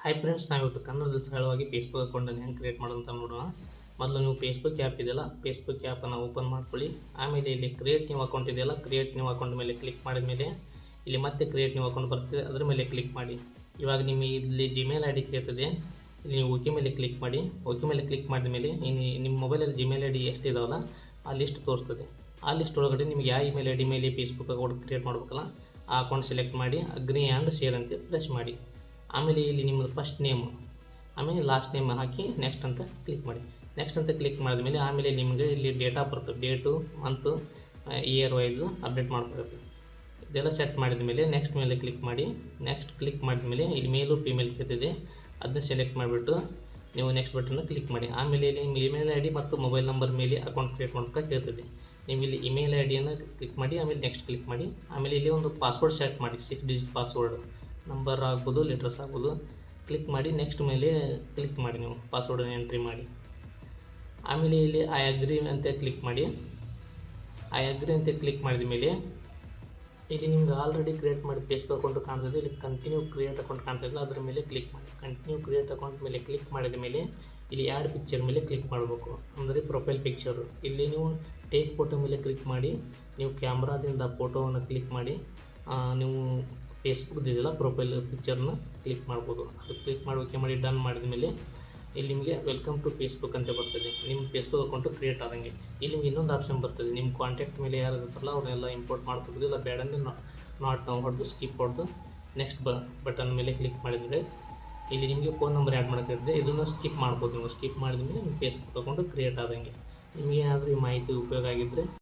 Hi friends, ನಾವಿವತ್ತು ಕನ್ನಡದಲ್ಲಿ ಸರಳವಾಗಿ ಫೇಸ್ಬುಕ್ ಅಕೌಂಟನ್ನು ಹೆಂಗೆ ಕ್ರಿಯೇಟ್ ಮಾಡೋದು ಅಂತ ನೋಡೋಣ. ಮೊದಲು ನೀವು ಫೇಸ್ಬುಕ್ ಆ್ಯಪ್ ಇದೆಯಲ್ಲ, ಫೇಸ್ಬುಕ್ ಆ್ಯಪನ್ನು ಓಪನ್ ಮಾಡ್ಕೊಳ್ಳಿ. ಆಮೇಲೆ ಇಲ್ಲಿ ಕ್ರಿಯೇಟ್ ನ್ಯೂ ಅಕೌಂಟ್ ಇದೆಯಲ್ಲ, ಕ್ರಿಯೇಟ್ ನ್ಯೂ ಅಕೌಂಟ್ ಮೇಲೆ ಕ್ಲಿಕ್ ಮಾಡಿದ ಮೇಲೆ ಇಲ್ಲಿ ಮತ್ತೆ ಕ್ರಿಯೇಟ್ ನ್ಯೂ ಅಕೌಂಟ್ ಬರ್ತಿದೆ, ಅದರ ಮೇಲೆ ಕ್ಲಿಕ್ ಮಾಡಿ. ಇವಾಗ ನಿಮಗೆ ಇಲ್ಲಿ ಜಿಮೇಲ್ ಐ ಡಿ ಕೇಳ್ತದೆ, ಇಲ್ಲಿ ನೀವು ಓಕೆ ಮೇಲೆ ಕ್ಲಿಕ್ ಮಾಡಿ. ಓಕೆ ಮೇಲೆ ಕ್ಲಿಕ್ ಮಾಡಿದ ಮೇಲೆ ನಿಮ್ಮ ಮೊಬೈಲಲ್ಲಿ ಜಿಮೇಲ್ ಐ ಡಿ ಎಷ್ಟಿದಾವಲ್ಲ ಆ ಲಿಸ್ಟ್ ತೋರಿಸ್ತದೆ. ಆ ಲಿಸ್ಟ್ ಒಳಗಡೆ ನಿಮಗೆ ಯಾವ ಇಮೇಲ್ ಐ ಡಿ ಮೇಲೆ ಫೇಸ್ಬುಕ್ ಅಕೌಂಟ್ ಕ್ರಿಯೇಟ್ ಮಾಡ್ಬೇಕಲ್ಲ ಆ ಅಕೌಂಟ್ ಸೆಲೆಕ್ಟ್ ಮಾಡಿ ಅಗ್ರಿ ಆ್ಯಂಡ್ ಶೇರ್ ಅಂತ ಪ್ರೆಸ್ ಮಾಡಿ. ಆಮೇಲೆ ಇಲ್ಲಿ ನಿಮ್ಮದು ಫಸ್ಟ್ ನೇಮ್ ಆಮೇಲೆ ಲಾಸ್ಟ್ ನೇಮ್ ಹಾಕಿ ನೆಕ್ಸ್ಟ್ ಅಂತ ಕ್ಲಿಕ್ ಮಾಡಿ. ನೆಕ್ಸ್ಟ್ ಅಂತ ಕ್ಲಿಕ್ ಮಾಡಿದ ಮೇಲೆ ಆಮೇಲೆ ನಿಮಗೆ ಇಲ್ಲಿ date of birth, date, month, year wise update ಮಾಡ್ಕೊಬೇಕು. ಇದೆಲ್ಲ ಸೆಟ್ ಮಾಡಿದ ಮೇಲೆ ನೆಕ್ಸ್ಟ್ ಮೇಲೆ ಕ್ಲಿಕ್ ಮಾಡಿ. ನೆಕ್ಸ್ಟ್ ಕ್ಲಿಕ್ ಮಾಡಿದ ಮೇಲೆ ಇಲ್ಲಿ ಮೇಲು ಫಿಮೇಲ್ ಕೇಳ್ತಿದೆ, ಅದನ್ನ ಸೆಲೆಕ್ಟ್ ಮಾಡಿಬಿಟ್ಟು ನೀವು ನೆಕ್ಸ್ಟ್ ಬಟನ್ನ ಕ್ಲಿಕ್ ಮಾಡಿ. ಆಮೇಲೆ ಇಲ್ಲಿ ನಿಮ್ಮ ಇಮೇಲ್ ಐ ಡಿ ಮತ್ತು ಮೊಬೈಲ್ ನಂಬರ್ ಮೇಲೆ ಅಕೌಂಟ್ ಕ್ರಿಯೇಟ್ ಮಾಡೋಕ್ಕೆ ಕೇಳ್ತದೆ. ನೀವು ಇಲ್ಲಿ ಇಮೇಲ್ ಐ ಡಿಯನ್ನು ಕ್ಲಿಕ್ ಮಾಡಿ, ಆಮೇಲೆ ನೆಕ್ಸ್ಟ್ ಕ್ಲಿಕ್ ಮಾಡಿ. ಆಮೇಲೆ ಇಲ್ಲಿ ಒಂದು ಪಾಸ್ವರ್ಡ್ ಸೆಟ್ ಮಾಡಿ, 6 ಡಿಜಿಟ್ ಪಾಸ್ವರ್ಡ್, ನಂಬರ್ ಆಗ್ಬೋದು, ಲೆಟರ್ಸ್ ಆಗ್ಬೋದು. ಕ್ಲಿಕ್ ಮಾಡಿ ನೆಕ್ಸ್ಟ್ ಮೇಲೆ ಕ್ಲಿಕ್ ಮಾಡಿ, ನೀವು ಪಾಸ್ವರ್ಡನ್ನು ಎಂಟ್ರಿ ಮಾಡಿ. ಆಮೇಲೆ ಇಲ್ಲಿ ಐ ಅಗ್ರಿ ಅಂತ ಕ್ಲಿಕ್ ಮಾಡಿ. ಐ ಅಗ್ರಿ ಅಂತ ಕ್ಲಿಕ್ ಮಾಡಿದ ಮೇಲೆ ಇಲ್ಲಿ ನಿಮ್ಗೆ ಆಲ್ರೆಡಿ ಕ್ರಿಯೇಟ್ ಮಾಡಿದ ಫೇಸ್ಬುಕ್ ಅಕೌಂಟ್ ಕಾಣ್ತದೆ. ಇಲ್ಲಿ ಕಂಟಿನ್ಯೂ ಕ್ರಿಯೇಟ್ ಅಕೌಂಟ್ ಕಾಣ್ತಿಲ್ಲ, ಅದರ ಮೇಲೆ ಕ್ಲಿಕ್ ಮಾಡಿ. ಕಂಟಿನ್ಯೂ ಕ್ರಿಯೇಟ್ ಅಕೌಂಟ್ ಮೇಲೆ ಕ್ಲಿಕ್ ಮಾಡಿದ ಮೇಲೆ ಇಲ್ಲಿ ಆ್ಯಡ್ ಪಿಕ್ಚರ್ ಮೇಲೆ ಕ್ಲಿಕ್ ಮಾಡಬೇಕು, ಅಂದರೆ ಪ್ರೊಫೈಲ್ ಪಿಕ್ಚರು. ಇಲ್ಲಿ ನೀವು ಟೇಕ್ ಫೋಟೋ ಮೇಲೆ ಕ್ಲಿಕ್ ಮಾಡಿ, ನೀವು ಕ್ಯಾಮ್ರಾದಿಂದ ಫೋಟೋವನ್ನು ಕ್ಲಿಕ್ ಮಾಡಿ ನೀವು ಫೇಸ್ಬುಕ್ದಿದೆಯಲ್ಲ ಪ್ರೊಫೈಲ್ ಪಿಕ್ಚರ್ನ ಕ್ಲಿಕ್ ಮಾಡ್ಬೋದು. ಅದು ಕ್ಲಿಕ್ ಮಾಡಿ ಓಕೆ ಮಾಡಿ ಡನ್ ಮಾಡಿದ ಮೇಲೆ ಇಲ್ಲಿ ನಿಮಗೆ ವೆಲ್ಕಮ್ ಟು ಫೇಸ್ಬುಕ್ ಅಂತ ಬರ್ತದೆ. ನಿಮ್ಮ ಫೇಸ್ಬುಕ್ ಅಕೌಂಟು ಕ್ರಿಯೇಟ್ ಆದಂಗೆ. ಇಲ್ಲಿ ನಿಮ್ಗೆ ಇನ್ನೊಂದು ಆಪ್ಷನ್ ಬರ್ತದೆ, ನಿಮ್ಮ ಕಾಂಟ್ಯಾಕ್ಟ್ ಮೇಲೆ ಯಾರು ಇರ್ತಾರಲ್ಲ ಅವ್ರನ್ನೆಲ್ಲ ಇಂಪೋರ್ಟ್ ಮಾಡ್ಕೋಬೋದು. ಇಲ್ಲ ಬೇಡಂದ್ರೆ ನಾಟ್ ನಾವು ಹೊಡೆದು ಸ್ಕಿಪ್ ಹೊಡೆದು ನೆಕ್ಸ್ಟ್ ಬಟನ್ ಮೇಲೆ ಕ್ಲಿಕ್ ಮಾಡಿದರೆ ಇಲ್ಲಿ ನಿಮಗೆ ಫೋನ್ ನಂಬರ್ ಆ್ಯಡ್ ಮಾಡೋಕ್ಕಿರ್ತದೆ. ಇದನ್ನು ಸ್ಕಿಪ್ ಮಾಡ್ಬೋದು. ನೀವು ಸ್ಕಿಪ್ ಮಾಡಿದ ಮೇಲೆ ನಿಮ್ಮ ಫೇಸ್ಬುಕ್ ಅಕೌಂಟು ಕ್ರಿಯೇಟ್ ಆದಂಗೆ. ನಿಮಗೆ ಏನಾದರೂ ಈ ಮಾಹಿತಿ ಉಪಯೋಗ ಆಗಿದ್ದರೆ